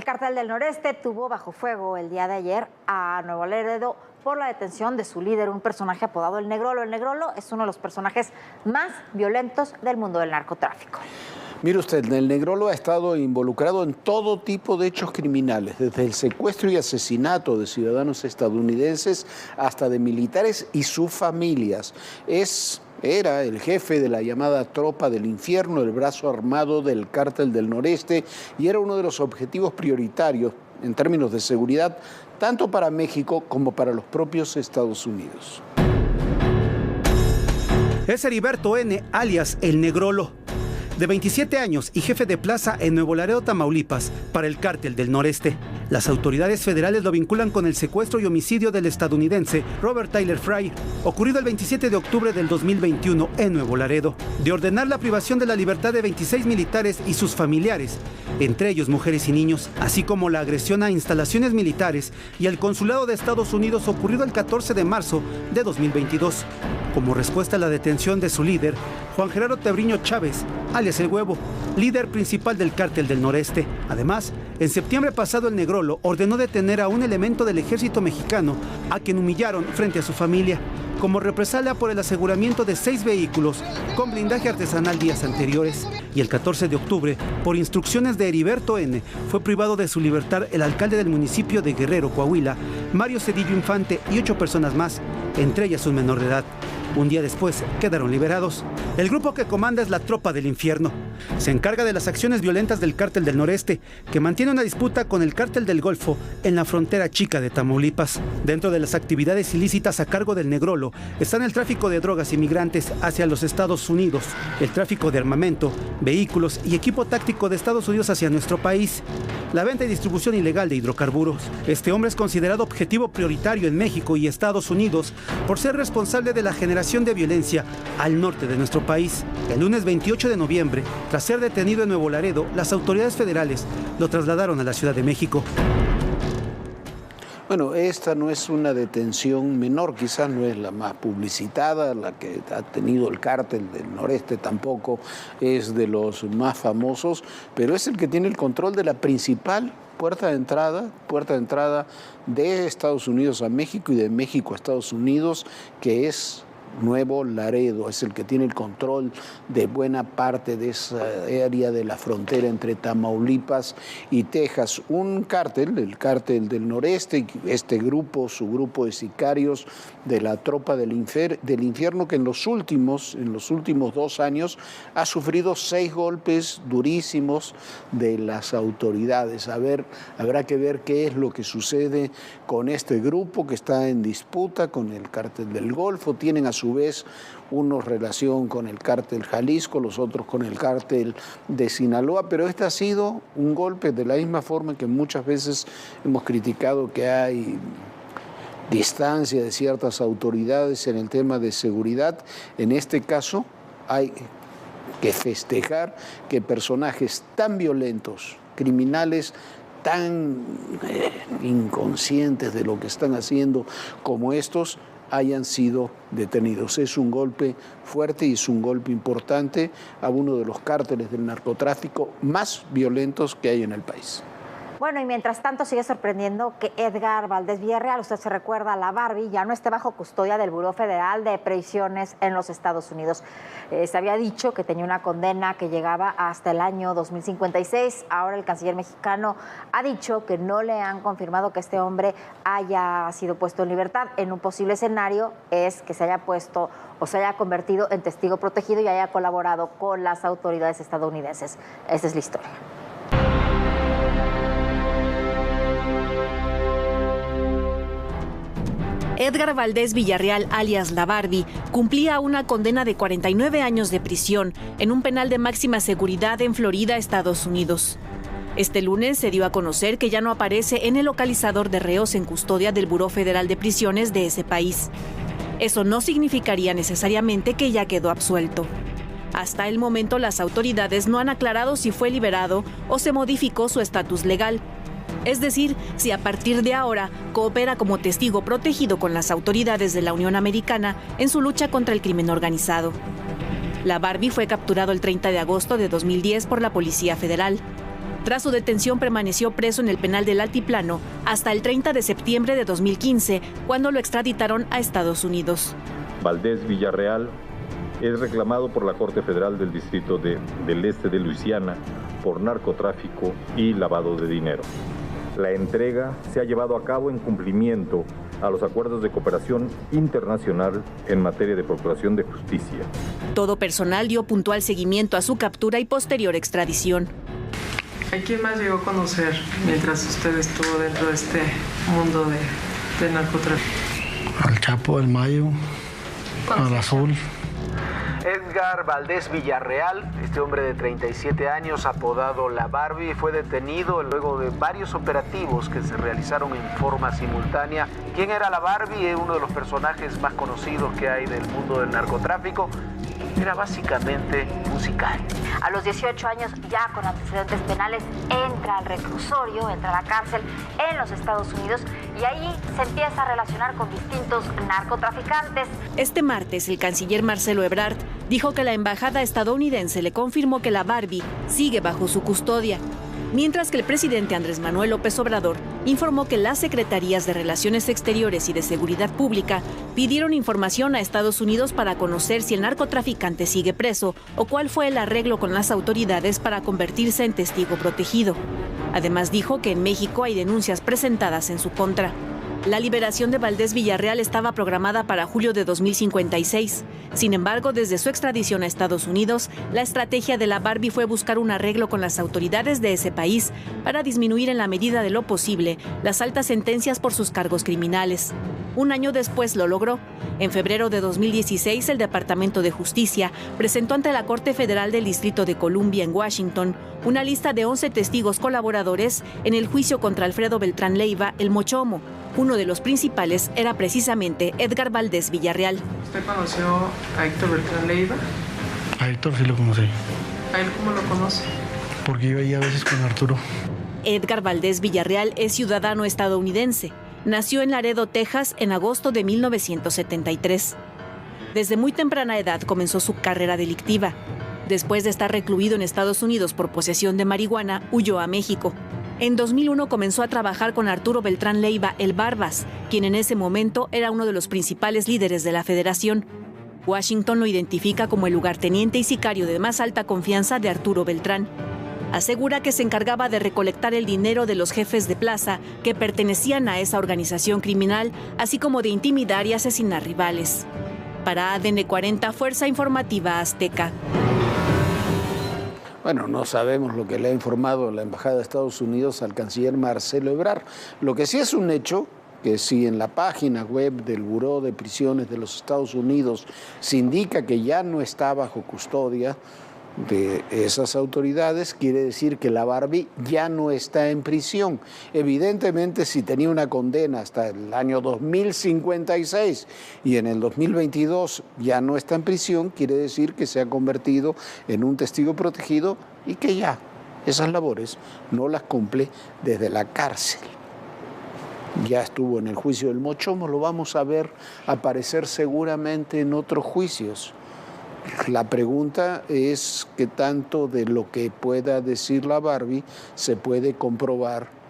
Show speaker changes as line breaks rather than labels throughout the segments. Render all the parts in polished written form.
El Cártel del Noreste tuvo bajo fuego el día de ayer a Nuevo Laredo por la detención de su líder, un personaje apodado El Negrolo. El Negrolo es uno de los personajes más violentos del mundo del narcotráfico.
Mire usted, el Negrolo ha estado involucrado en todo tipo de hechos criminales, desde el secuestro y asesinato de ciudadanos estadounidenses hasta de militares y sus familias. Era el jefe de la llamada Tropa del Infierno, el brazo armado del Cártel del Noreste, y era uno de los objetivos prioritarios en términos de seguridad, tanto para México como para los propios Estados Unidos.
Es Heriberto N., alias El Negrolo, de 27 años y jefe de plaza en Nuevo Laredo, Tamaulipas, para el Cártel del Noreste. Las autoridades federales lo vinculan con el secuestro y homicidio del estadounidense Robert Tyler Fry, ocurrido el 27 de octubre del 2021 en Nuevo Laredo, de ordenar la privación de la libertad de 26 militares y sus familiares, entre ellos mujeres y niños, así como la agresión a instalaciones militares y al consulado de Estados Unidos ocurrido el 14 de marzo de 2022. Como respuesta a la detención de su líder, Juan Gerardo Tebriño Chávez, alias El Huevo, líder principal del Cártel del Noreste. Además, en septiembre pasado el Negrolo ordenó detener a un elemento del ejército mexicano a quien humillaron frente a su familia, como represalia por el aseguramiento de 6 vehículos con blindaje artesanal días anteriores. Y el 14 de octubre, por instrucciones de Heriberto N., fue privado de su libertad el alcalde del municipio de Guerrero, Coahuila, Mario Cedillo Infante, y 8 personas más, entre ellas un menor de edad. Un día después quedaron liberados. El grupo que comanda es la Tropa del Infierno. Se encarga de las acciones violentas del Cártel del Noreste, que mantiene una disputa con el Cártel del Golfo en la frontera chica de Tamaulipas. Dentro de las actividades ilícitas a cargo del Negrolo están el tráfico de drogas y migrantes hacia los Estados Unidos, el tráfico de armamento, vehículos y equipo táctico de Estados Unidos hacia nuestro país, la venta y distribución ilegal de hidrocarburos. Este hombre es considerado objetivo prioritario en México y Estados Unidos por ser responsable de la generación de violencia al norte de nuestro país. El lunes 28 de noviembre, tras ser detenido en Nuevo Laredo, las autoridades federales lo trasladaron a la Ciudad de México.
Bueno, esta no es una detención menor, quizás no es la más publicitada, la que ha tenido el Cártel del Noreste tampoco es de los más famosos, pero es el que tiene el control de la principal puerta de entrada de Estados Unidos a México y de México a Estados Unidos, que es Nuevo Laredo. Es el que tiene el control de buena parte de esa área de la frontera entre Tamaulipas y Texas. Un cártel, el Cártel del Noreste, su grupo de sicarios de la Tropa del Infierno, que en los últimos 2 años ha sufrido 6 golpes durísimos de las autoridades. Habrá que ver qué es lo que sucede con este grupo que está en disputa con el Cártel del Golfo. Tienen a su vez unos relación con el Cártel Jalisco, los otros con el Cártel de Sinaloa, pero este ha sido un golpe de la misma forma que muchas veces hemos criticado que hay distancia de ciertas autoridades en el tema de seguridad. En este caso hay que festejar que personajes tan violentos, criminales, tan inconscientes de lo que están haciendo como estos, hayan sido detenidos. Es un golpe fuerte y es un golpe importante a uno de los cárteles del narcotráfico más violentos que hay en el país.
Bueno, y mientras tanto sigue sorprendiendo que Edgar Valdés Villarreal, usted se recuerda, la Barbie, ya no esté bajo custodia del Buró Federal de Prisiones en los Estados Unidos. Se había dicho que tenía una condena que llegaba hasta el año 2056. Ahora el canciller mexicano ha dicho que no le han confirmado que este hombre haya sido puesto en libertad. En un posible escenario es que se haya puesto o se haya convertido en testigo protegido y haya colaborado con las autoridades estadounidenses. Esa es la historia.
Edgar Valdés Villarreal, alias La Barbie, cumplía una condena de 49 años de prisión en un penal de máxima seguridad en Florida, Estados Unidos. Este lunes se dio a conocer que ya no aparece en el localizador de reos en custodia del Buró Federal de Prisiones de ese país. Eso no significaría necesariamente que ya quedó absuelto. Hasta el momento, las autoridades no han aclarado si fue liberado o se modificó su estatus legal. Es decir, si a partir de ahora coopera como testigo protegido con las autoridades de la Unión Americana en su lucha contra el crimen organizado. La Barbie fue capturado el 30 de agosto de 2010 por la Policía Federal. Tras su detención permaneció preso en el penal del Altiplano hasta el 30 de septiembre de 2015, cuando lo extraditaron a Estados Unidos.
Valdés Villarreal es reclamado por la Corte Federal del Distrito del Este de Luisiana por narcotráfico y lavado de dinero. La entrega se ha llevado a cabo en cumplimiento a los acuerdos de cooperación internacional en materia de procuración de justicia.
Todo personal dio puntual seguimiento a su captura y posterior extradición.
¿A quién más llegó a conocer mientras usted estuvo dentro de este mundo de narcotráfico?
Al Chapo, al Mayo, al Azul.
Edgar Valdés Villarreal, este hombre de 37 años apodado La Barbie, fue detenido luego de varios operativos que se realizaron en forma simultánea. ¿Quién era La Barbie? Es uno de los personajes más conocidos que hay del mundo del narcotráfico. Era básicamente un sicario.
A los 18 años, ya con antecedentes penales, entra al reclusorio, entra a la cárcel en los Estados Unidos y ahí se empieza a relacionar con distintos narcotraficantes.
Este martes, el canciller Marcelo Ebrard dijo que la embajada estadounidense le confirmó que La Barbie sigue bajo su custodia, mientras que el presidente Andrés Manuel López Obrador informó que las secretarías de Relaciones Exteriores y de Seguridad Pública pidieron información a Estados Unidos para conocer si el narcotraficante sigue preso o cuál fue el arreglo con las autoridades para convertirse en testigo protegido. Además dijo que en México hay denuncias presentadas en su contra. La liberación de Valdés Villarreal estaba programada para julio de 2056. Sin embargo, desde su extradición a Estados Unidos, la estrategia de La Barbie fue buscar un arreglo con las autoridades de ese país para disminuir en la medida de lo posible las altas sentencias por sus cargos criminales. Un año después lo logró. En febrero de 2016, el Departamento de Justicia presentó ante la Corte Federal del Distrito de Columbia en Washington una lista de 11 testigos colaboradores en el juicio contra Alfredo Beltrán Leiva, el Mochomo. Uno de los principales era precisamente Edgar Valdés Villarreal.
¿Usted conoció a Héctor Beltrán Leiva?
A Héctor sí lo conocí.
¿A él cómo lo conoce?
Porque iba ahí a veces con Arturo.
Edgar Valdés Villarreal es ciudadano estadounidense. Nació en Laredo, Texas, en agosto de 1973. Desde muy temprana edad comenzó su carrera delictiva. Después de estar recluido en Estados Unidos por posesión de marihuana, huyó a México. En 2001 comenzó a trabajar con Arturo Beltrán Leiva, el Barbas, quien en ese momento era uno de los principales líderes de la federación. Washington lo identifica como el lugarteniente y sicario de más alta confianza de Arturo Beltrán. Asegura que se encargaba de recolectar el dinero de los jefes de plaza que pertenecían a esa organización criminal, así como de intimidar y asesinar rivales. Para ADN 40, Fuerza Informativa Azteca.
Bueno, no sabemos lo que le ha informado la Embajada de Estados Unidos al canciller Marcelo Ebrard. Lo que sí es un hecho, que si en la página web del Buró de Prisiones de los Estados Unidos se indica que ya no está bajo custodia de esas autoridades, quiere decir que La Barbie ya no está en prisión. Evidentemente, si tenía una condena hasta el año 2056 y en el 2022 ya no está en prisión, quiere decir que se ha convertido en un testigo protegido y que ya esas labores no las cumple desde la cárcel. Ya estuvo en el juicio del Mochomo, lo vamos a ver aparecer seguramente en otros juicios. La pregunta es qué tanto de lo que pueda decir La Barbie se puede comprobar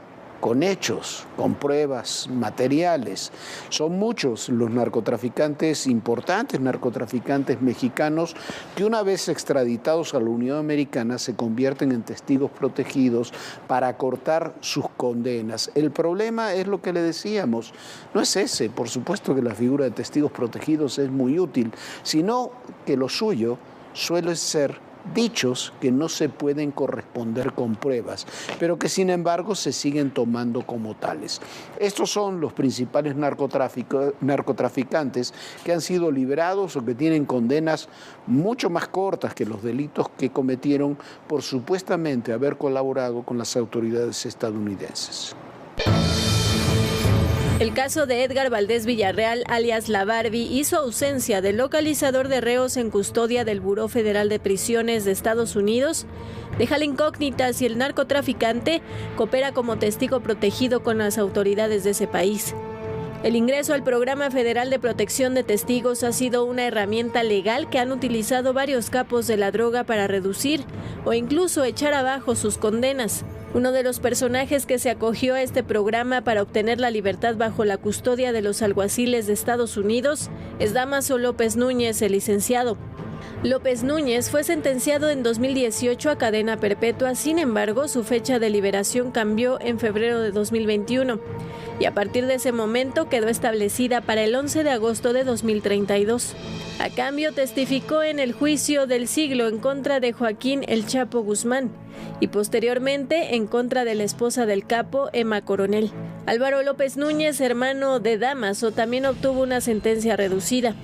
con hechos, con pruebas materiales. Son muchos los narcotraficantes importantes, narcotraficantes mexicanos, que una vez extraditados a la Unión Americana se convierten en testigos protegidos para acortar sus condenas. El problema es lo que le decíamos, no es ese, por supuesto que la figura de testigos protegidos es muy útil, sino que lo suyo suele ser dichos que no se pueden corresponder con pruebas, pero que sin embargo se siguen tomando como tales. Estos son los principales narcotraficantes que han sido liberados o que tienen condenas mucho más cortas que los delitos que cometieron por supuestamente haber colaborado con las autoridades estadounidenses.
El caso de Edgar Valdés Villarreal, alias La Barbie, y su ausencia del localizador de reos en custodia del Buró Federal de Prisiones de Estados Unidos deja la incógnita si el narcotraficante coopera como testigo protegido con las autoridades de ese país. El ingreso al Programa Federal de Protección de Testigos ha sido una herramienta legal que han utilizado varios capos de la droga para reducir o incluso echar abajo sus condenas. Uno de los personajes que se acogió a este programa para obtener la libertad bajo la custodia de los alguaciles de Estados Unidos es Dámaso López Núñez, el licenciado. López Núñez fue sentenciado en 2018 a cadena perpetua, sin embargo, su fecha de liberación cambió en febrero de 2021 y a partir de ese momento quedó establecida para el 11 de agosto de 2032. A cambio, testificó en el juicio del siglo en contra de Joaquín El Chapo Guzmán y posteriormente en contra de la esposa del capo, Emma Coronel. Álvaro López Núñez, hermano de Dámaso, también obtuvo una sentencia reducida.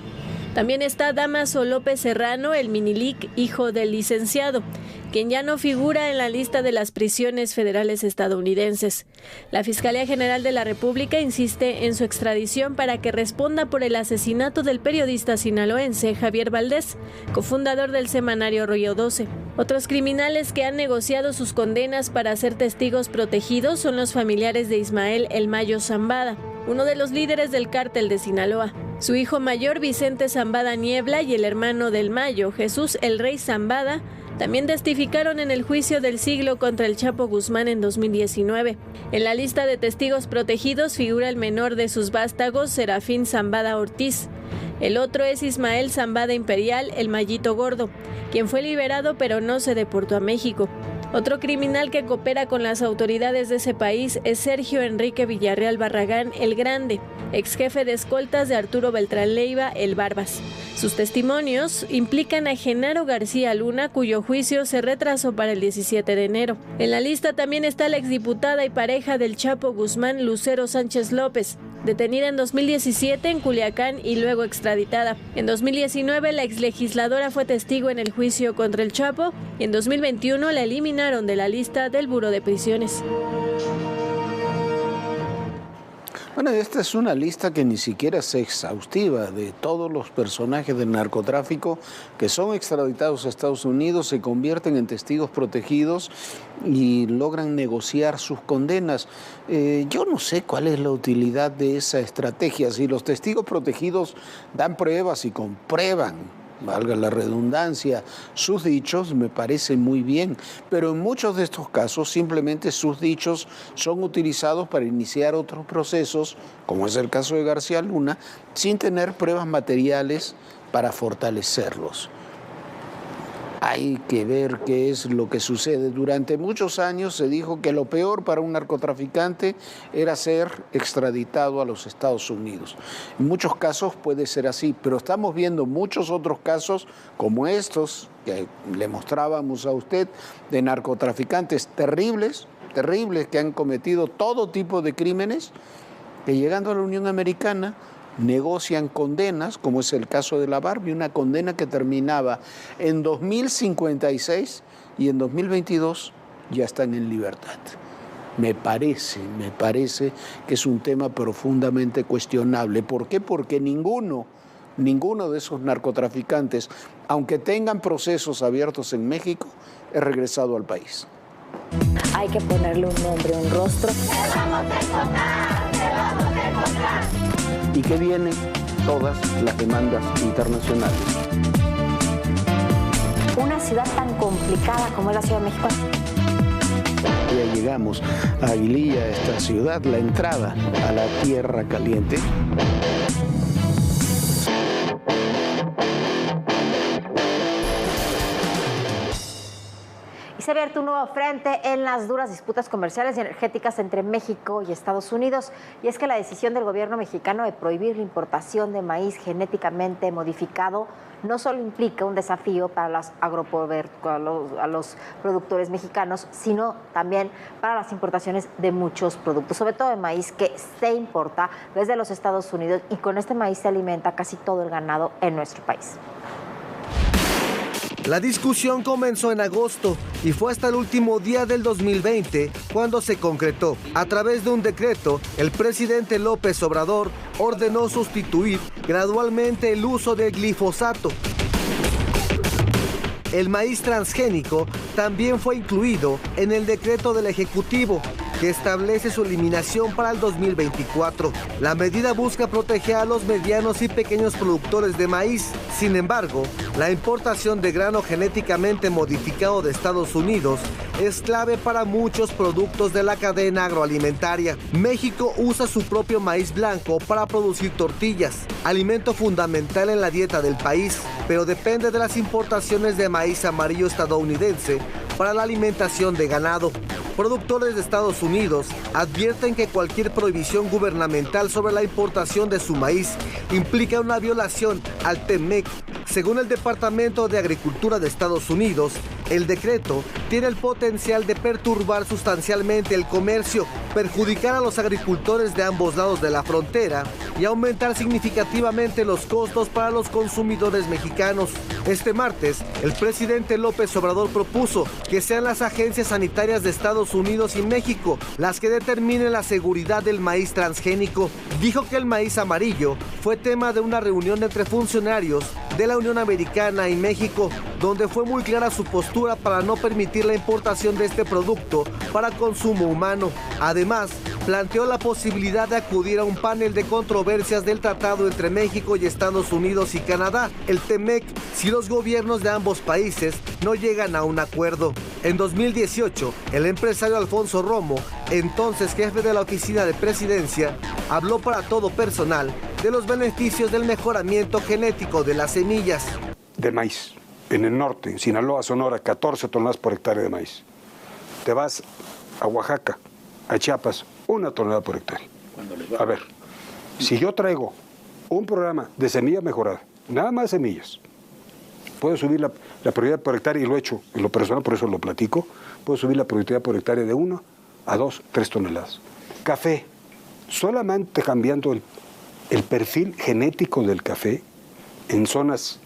También está Dámaso López Serrano, el Minilic, hijo del licenciado, quien ya no figura en la lista de las prisiones federales estadounidenses. La Fiscalía General de la República insiste en su extradición para que responda por el asesinato del periodista sinaloense Javier Valdés, cofundador del semanario Rollo 12. Otros criminales que han negociado sus condenas para ser testigos protegidos son los familiares de Ismael El Mayo Zambada, uno de los líderes del cártel de Sinaloa. Su hijo mayor, Vicente Zambada Niebla, y el hermano del Mayo, Jesús El Rey Zambada, también testificaron en el juicio del siglo contra el Chapo Guzmán en 2019. En la lista de testigos protegidos figura el menor de sus vástagos, Serafín Zambada Ortiz. El otro es Ismael Zambada Imperial, el Mayito Gordo, quien fue liberado pero no se deportó a México. Otro criminal que coopera con las autoridades de ese país es Sergio Enrique Villarreal Barragán, el Grande, ex jefe de escoltas de Arturo Beltrán Leiva, el Barbas. Sus testimonios implican a Genaro García Luna, cuyo juicio se retrasó para el 17 de enero. En la lista también está la exdiputada y pareja del Chapo Guzmán, Lucero Sánchez López, detenida en 2017 en Culiacán y luego extraditada. En 2019 la exlegisladora fue testigo en el juicio contra el Chapo y en 2021 la eliminaron de la lista del Buró de Prisiones.
Bueno, esta es una lista que ni siquiera es exhaustiva de todos los personajes del narcotráfico que son extraditados a Estados Unidos, se convierten en testigos protegidos y logran negociar sus condenas. Yo no sé cuál es la utilidad de esa estrategia. Si los testigos protegidos dan pruebas y comprueban, valga la redundancia, sus dichos, me parece muy bien, pero en muchos de estos casos simplemente sus dichos son utilizados para iniciar otros procesos, como es el caso de García Luna, sin tener pruebas materiales para fortalecerlos. Hay que ver qué es lo que sucede. Durante muchos años se dijo que lo peor para un narcotraficante era ser extraditado a los Estados Unidos. En muchos casos puede ser así, pero estamos viendo muchos otros casos como estos que le mostrábamos a usted, de narcotraficantes terribles que han cometido todo tipo de crímenes, que llegando a la Unión Americana negocian condenas, como es el caso de la Barbie, una condena que terminaba en 2056 y en 2022 ya están en libertad. Me parece que es un tema profundamente cuestionable. ¿Por qué? Porque ninguno de esos narcotraficantes, aunque tengan procesos abiertos en México, es regresado al país.
Hay que ponerle un nombre, un rostro.
¿Y qué vienen? Todas las demandas internacionales.
Una ciudad tan complicada como es la Ciudad de México.
Ya llegamos a Aguililla, esta ciudad, la entrada a la Tierra Caliente.
Se ha abierto un nuevo frente en las duras disputas comerciales y energéticas entre México y Estados Unidos. Y es que la decisión del gobierno mexicano de prohibir la importación de maíz genéticamente modificado no solo implica un desafío para los productores mexicanos, sino también para las importaciones de muchos productos, sobre todo de maíz que se importa desde los Estados Unidos, y con este maíz se alimenta casi todo el ganado en nuestro país.
La discusión comenzó en agosto y fue hasta el último día del 2020 cuando se concretó. A través de un decreto, el presidente López Obrador ordenó sustituir gradualmente el uso del glifosato. El maíz transgénico también fue incluido en el decreto del Ejecutivo. que establece su eliminación para el 2024. La medida busca proteger a los medianos y pequeños productores de maíz. Sin embargo, la importación de grano genéticamente modificado de Estados Unidos es clave para muchos productos de la cadena agroalimentaria. México usa su propio maíz blanco para producir tortillas, alimento fundamental en la dieta del país, pero depende de las importaciones de maíz amarillo estadounidense para la alimentación de ganado. Productores de Estados Unidos advierten que cualquier prohibición gubernamental sobre la importación de su maíz implica una violación al TEMEC. Según el Departamento de Agricultura de Estados Unidos, el decreto tiene el potencial de perturbar sustancialmente el comercio, perjudicar a los agricultores de ambos lados de la frontera y aumentar significativamente los costos para los consumidores mexicanos. Este martes, el presidente López Obrador propuso que sean las agencias sanitarias de Estados Unidos y México las que determinen la seguridad del maíz transgénico. Dijo que el maíz amarillo fue tema de una reunión entre funcionarios de la Unión Americana y México, donde fue muy clara su postura para no permitir la importación de este producto para consumo humano. Además, planteó la posibilidad de acudir a un panel de controversias del tratado entre México y Estados Unidos y Canadá, el TEMEC, si los gobiernos de ambos países no llegan a un acuerdo. En 2018, el empresario Alfonso Romo, entonces jefe de la oficina de presidencia, habló para todo personal de los beneficios del mejoramiento genético de las semillas.
De maíz, en el norte, en Sinaloa, Sonora, 14 toneladas por hectárea de maíz. Te vas a Oaxaca, a Chiapas, 1 tonelada por hectárea. A ver, si yo traigo un programa de semilla mejorada, nada más semillas, puedo subir la productividad por hectárea, y lo he hecho en lo personal, por eso lo platico, puedo subir la productividad por hectárea de 1 a 2, 3 toneladas. Café, solamente cambiando el perfil genético del café en zonas,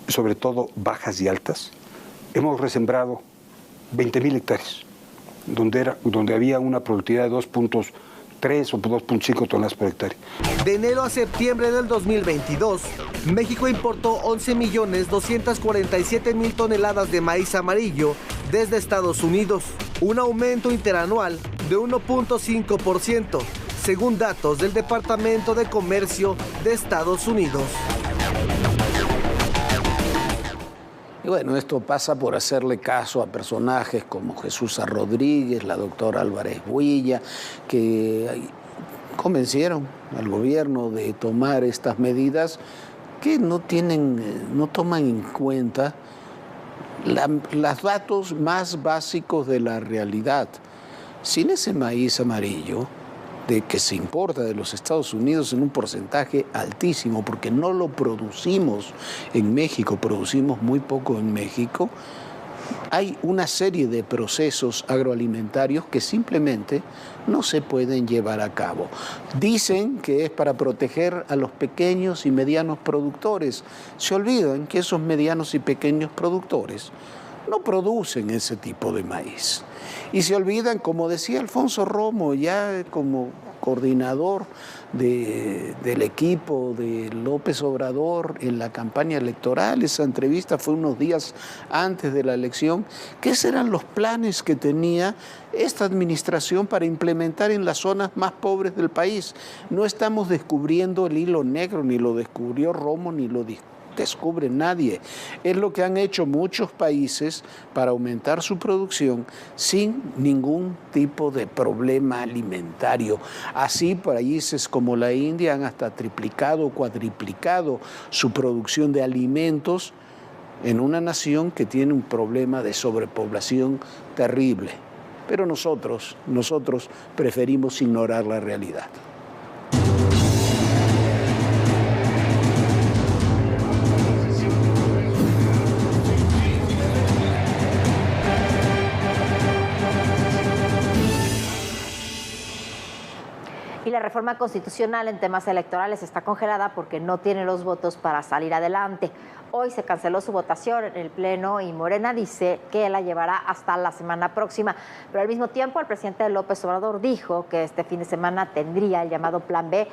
sobre todo bajas y altas, hemos resembrado 20,000 hectáreas, donde había una productividad de 2.3 o 2.5 toneladas por hectárea.
De enero a septiembre del 2022, México importó 11.247.000 toneladas de maíz amarillo desde Estados Unidos, un aumento interanual de 1.5%, según datos del Departamento de Comercio de Estados Unidos.
Y bueno, esto pasa por hacerle caso a personajes como Jesús Rodríguez, la doctora Álvarez Builla, que convencieron al gobierno de tomar estas medidas que no toman en cuenta los datos más básicos de la realidad. Sin ese maíz amarillo, de que se importa de los Estados Unidos en un porcentaje altísimo, porque no lo producimos en México, producimos muy poco en México, hay una serie de procesos agroalimentarios que simplemente no se pueden llevar a cabo. Dicen que es para proteger a los pequeños y medianos productores. Se olvidan que esos medianos y pequeños productores no producen ese tipo de maíz. Y se olvidan, como decía Alfonso Romo, ya como coordinador del equipo de López Obrador en la campaña electoral, esa entrevista fue unos días antes de la elección, que esos eran los planes que tenía esta administración para implementar en las zonas más pobres del país. No estamos descubriendo el hilo negro, ni lo descubrió Romo, ni lo descubre nadie. Es lo que han hecho muchos países para aumentar su producción sin ningún tipo de problema alimentario. Así, países como la India han hasta triplicado o cuadriplicado su producción de alimentos en una nación que tiene un problema de sobrepoblación terrible. Pero nosotros preferimos ignorar la realidad.
Y la reforma constitucional en temas electorales está congelada porque no tiene los votos para salir adelante. Hoy se canceló su votación en el Pleno y Morena dice que la llevará hasta la semana próxima. Pero al mismo tiempo, el presidente López Obrador dijo que este fin de semana tendría el llamado Plan B,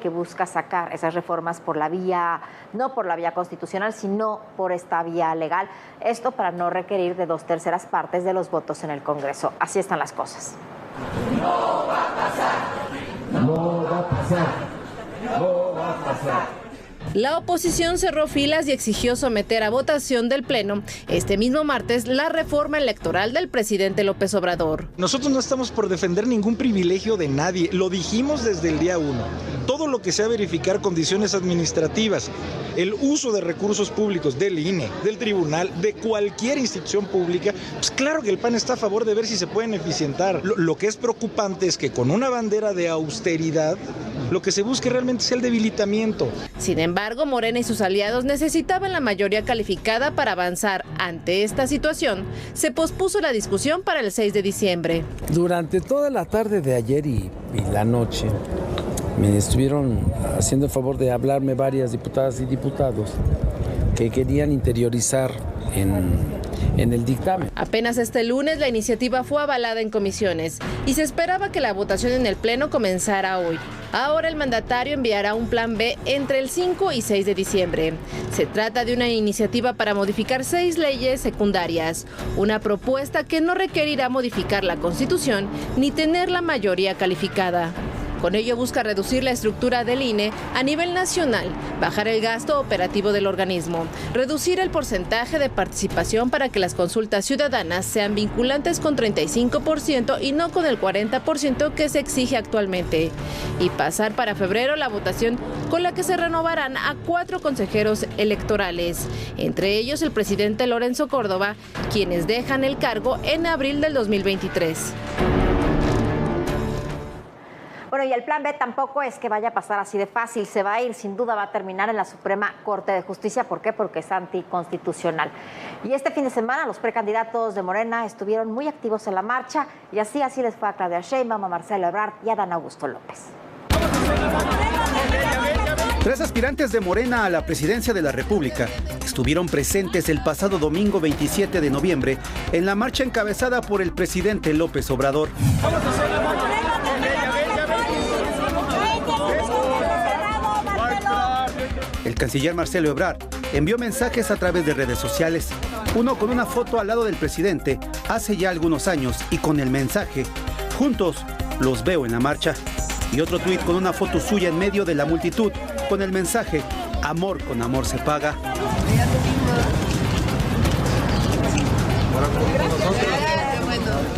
que busca sacar esas reformas por la vía, no por la vía constitucional, sino por esta vía legal. Esto para no requerir de 2/3 partes de los votos en el Congreso. Así están las cosas.
No va a pasar. No va a pasar. No va a pasar.
La oposición cerró filas y exigió someter a votación del Pleno este mismo martes la reforma electoral del presidente López Obrador.
Nosotros no estamos por defender ningún privilegio de nadie, lo dijimos desde el día 1. Todo lo que sea verificar condiciones administrativas, el uso de recursos públicos del INE, del tribunal, de cualquier institución pública, pues claro que el PAN está a favor de ver si se pueden eficientar. Lo que es preocupante es que con una bandera de austeridad, lo que se busque realmente es el debilitamiento.
Sin embargo, Morena y sus aliados necesitaban la mayoría calificada para avanzar. Ante esta situación, se pospuso la discusión para el 6 de diciembre.
Durante toda la tarde de ayer y la noche, me estuvieron haciendo el favor de hablarme varias diputadas y diputados que querían interiorizar en el dictamen.
Apenas este lunes la iniciativa fue avalada en comisiones y se esperaba que la votación en el Pleno comenzara hoy. Ahora el mandatario enviará un plan B entre el 5 y 6 de diciembre. Se trata de una iniciativa para modificar 6 leyes secundarias, una propuesta que no requerirá modificar la Constitución ni tener la mayoría calificada. Con ello busca reducir la estructura del INE a nivel nacional, bajar el gasto operativo del organismo, reducir el porcentaje de participación para que las consultas ciudadanas sean vinculantes con 35% y no con el 40% que se exige actualmente, y pasar para febrero la votación con la que se renovarán a 4 consejeros electorales, entre ellos el presidente Lorenzo Córdoba, quienes dejan el cargo en abril del 2023.
Bueno, y el plan B tampoco es que vaya a pasar así de fácil, se va a ir, sin duda va a terminar en la Suprema Corte de Justicia. ¿Por qué? Porque es anticonstitucional. Y este fin de semana los precandidatos de Morena estuvieron muy activos en la marcha y así les fue a Claudia Sheinbaum, a Marcelo Ebrard y a Adán Augusto López.
3 aspirantes de Morena a la presidencia de la República estuvieron presentes el pasado domingo 27 de noviembre en la marcha encabezada por el presidente López Obrador. El canciller Marcelo Ebrard envió mensajes a través de redes sociales, uno con una foto al lado del presidente hace ya algunos años y con el mensaje "Juntos los veo en la marcha", y otro tuit con una foto suya en medio de la multitud con el mensaje "Amor con amor se paga".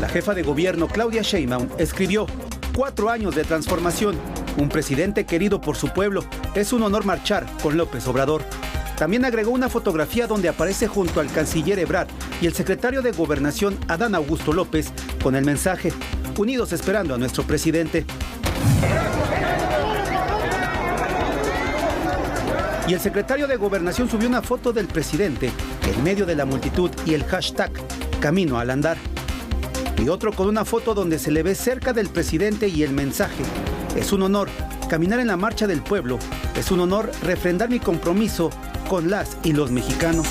La jefa de gobierno Claudia Sheinbaum escribió: 4 años de transformación, un presidente querido por su pueblo, es un honor marchar con López Obrador. También agregó una fotografía donde aparece junto al canciller Ebrard y el secretario de Gobernación Adán Augusto López con el mensaje "Unidos esperando a nuestro presidente". Y el secretario de Gobernación subió una foto del presidente en medio de la multitud y el hashtag "Camino al andar". Y otro con una foto donde se le ve cerca del presidente y el mensaje: "Es un honor caminar en la marcha del pueblo, es un honor refrendar mi compromiso con las y los mexicanos".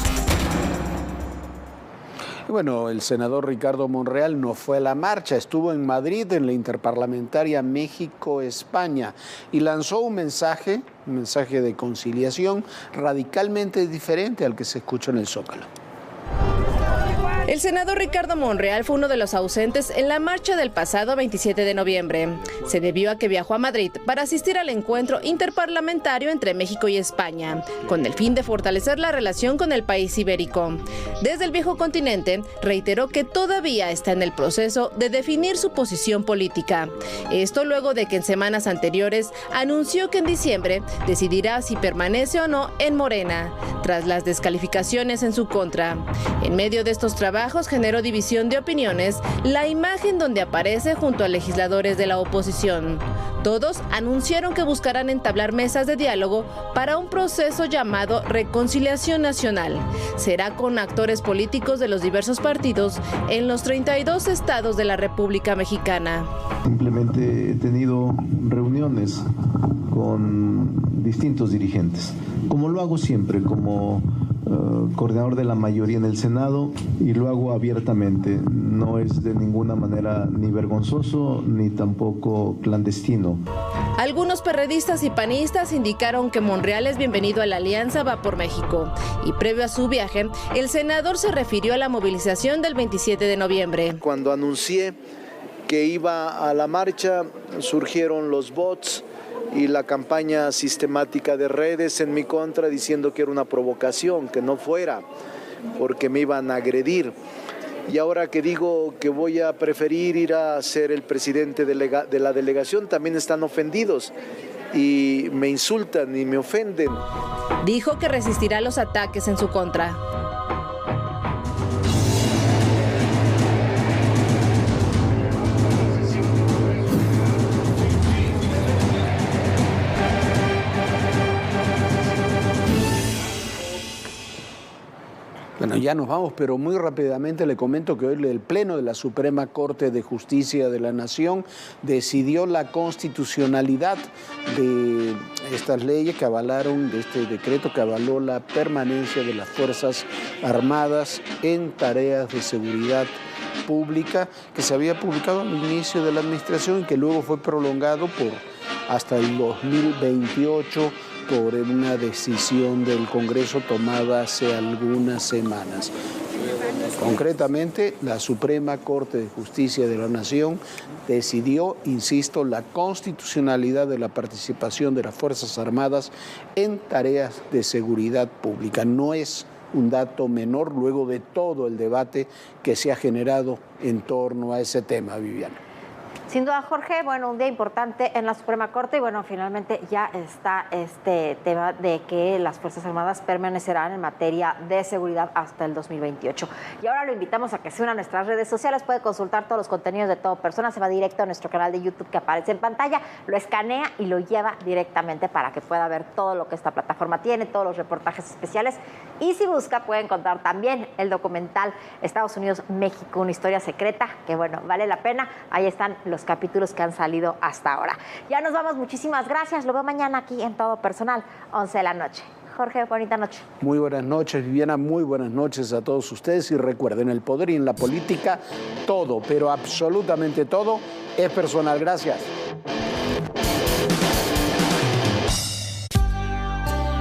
Bueno, el senador Ricardo Monreal no fue a la marcha, estuvo en Madrid en la Interparlamentaria México-España y lanzó un mensaje de conciliación radicalmente diferente al que se escuchó en el Zócalo.
El senador Ricardo Monreal fue uno de los ausentes en la marcha del pasado 27 de noviembre. Se debió a que viajó a Madrid para asistir al encuentro interparlamentario entre México y España, con el fin de fortalecer la relación con el país ibérico. Desde el viejo continente, reiteró que todavía está en el proceso de definir su posición política. Esto luego de que en semanas anteriores anunció que en diciembre decidirá si permanece o no en Morena, tras las descalificaciones en su contra. En medio de estos trabajos generó división de opiniones la imagen donde aparece junto a legisladores de la oposición. Todos anunciaron que buscarán entablar mesas de diálogo para un proceso llamado Reconciliación Nacional. Será con actores políticos de los diversos partidos en los 32 estados de la República Mexicana.
Simplemente he tenido reuniones con distintos dirigentes, como lo hago siempre, como coordinador de la mayoría en el Senado, y lo hago abiertamente. No es de ninguna manera ni vergonzoso ni tampoco clandestino.
Algunos perredistas y panistas indicaron que Monreal es bienvenido a la Alianza Va por México, y previo a su viaje, el senador se refirió a la movilización del 27 de noviembre.
Cuando anuncié
que iba a la marcha, surgieron los bots y la campaña sistemática de redes en mi contra diciendo que era una provocación, que no fuera, porque me iban a agredir. Y ahora que digo que voy a preferir ir a ser el presidente de la delegación, también están ofendidos y me insultan y me ofenden.
Dijo que resistirá los ataques en su contra.
Bueno, ya nos vamos, pero muy rápidamente le comento que hoy el Pleno de la Suprema Corte de Justicia de la Nación decidió la constitucionalidad de estas leyes que avalaron, de este decreto que avaló la permanencia de las Fuerzas Armadas en tareas de seguridad pública, que se había publicado al inicio de la administración y que luego fue prolongado hasta el 2028 por una decisión del Congreso tomada hace algunas semanas. Concretamente, la Suprema Corte de Justicia de la Nación decidió, insisto, la constitucionalidad de la participación de las Fuerzas Armadas en tareas de seguridad pública. No es un dato menor luego de todo el debate que se ha generado en torno a ese tema, Viviana.
Sin duda, Jorge, bueno, un día importante en la Suprema Corte y bueno, finalmente ya está este tema de que las Fuerzas Armadas permanecerán en materia de seguridad hasta el 2028. Y ahora lo invitamos a que se una a nuestras redes sociales, puede consultar todos los contenidos de Todo Persona, se va directo a nuestro canal de YouTube que aparece en pantalla, lo escanea y lo lleva directamente para que pueda ver todo lo que esta plataforma tiene, todos los reportajes especiales. Y si busca, puede encontrar también el documental Estados Unidos-México, una historia secreta, que bueno, vale la pena. Ahí están los capítulos que han salido hasta ahora. Ya nos vamos, muchísimas gracias. Lo veo mañana aquí en Todo Personal, 11 de la noche. Jorge, bonita noche.
Muy buenas noches, Viviana, muy buenas noches a todos ustedes. Y recuerden, el poder y en la política, todo, pero absolutamente todo, es personal. Gracias.